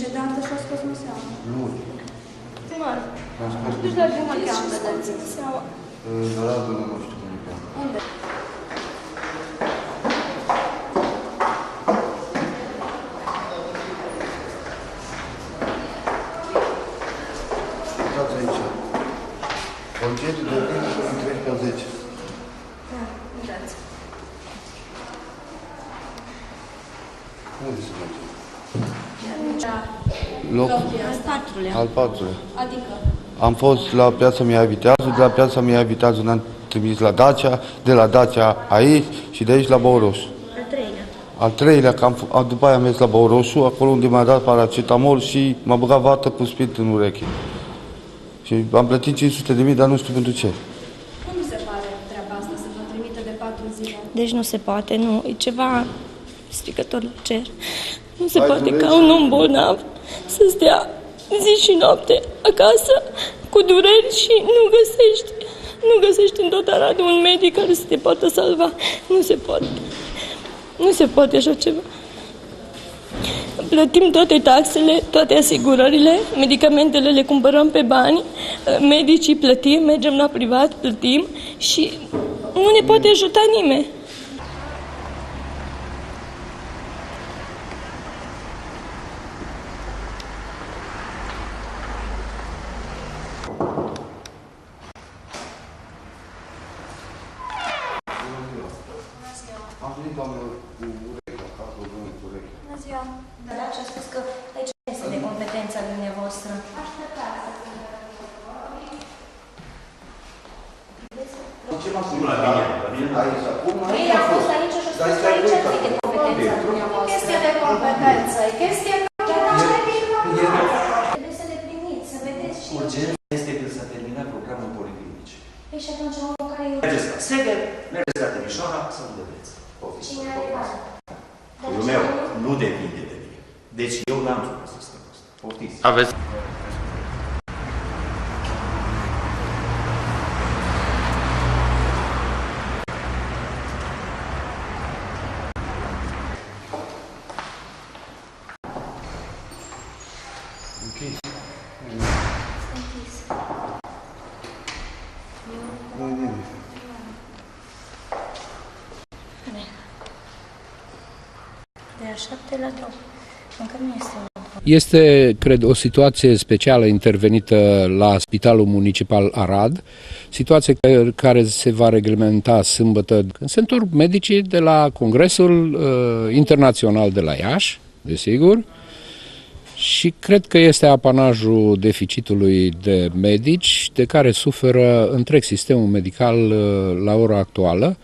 ce dată și-a scos măseaua? Nu. Măr. Du-și la jumătate și scoți măseaua. La Radu nu știu cum e pe ea. Unde? Uitați aici. Concediu de plină și în 13 a 10. Da, uitați. Unde se merge? Loc? Al patrulea. Al patrulea. Adică? Am fost la Piața Mihai Viteazu, de la Piața Mihai Viteazu ne-am trimis la Dacia, de la Dacia aici și de aici la Băuroșu. Al treilea. Al treilea, după aia am mers la Băuroșu, acolo unde mi-a dat paracetamol și m-a băgat vată cu spirit în ureche. Și am plătit 500.000, dar nu știu pentru ce. Cum mi se pare treaba asta să vă trimită de 4 zile? Deci nu se poate, nu. E ceva stricător la cer. Nu se Hai, poate dureri. ca un om bolnav să stea zi și noapte acasă cu dureri și nu găsești în tot Aradul un medic care să te poată salva. Nu se poate. Nu se poate așa ceva. Plătim toate taxele, toate asigurările, medicamentele le cumpărăm pe bani, medicii plătim, mergem la privat, plătim și nu ne poate ajuta nimeni. Am venit, doamnă, cu urechea, ca probleme cu urechea. Bună ziua. Dar și-a spus că aici este de competența dumneavoastră. Ce m-a spus? Aici, acum, Ei a fost aici și a spus că aici ar fi de competența dumneavoastră. Chestie de competență, e chestie Trebuie să le primiți, să vedeți și... Urgența este că s-a terminat programul poliklinic. Păi și atunci omul care e... Mergeți la Seged, mergeți la Timișoara sau unde vreți. Poftiți. Cine are bani? Puiul meu nu depinde de mine. Deci eu n-am spus sistemul ăsta. Poftiți. Aveți închis. Închis. Nu-i nimic. De a 7 la 2. Încă nu este. Este, cred, o situație specială intervenită la Spitalul Municipal Arad, situație care se va reglementa sâmbătă când se întorc medicii de la Congresul Internațional de la Iași, desigur, și cred că este apanajul deficitului de medici de care suferă întreg sistemul medical la ora actuală.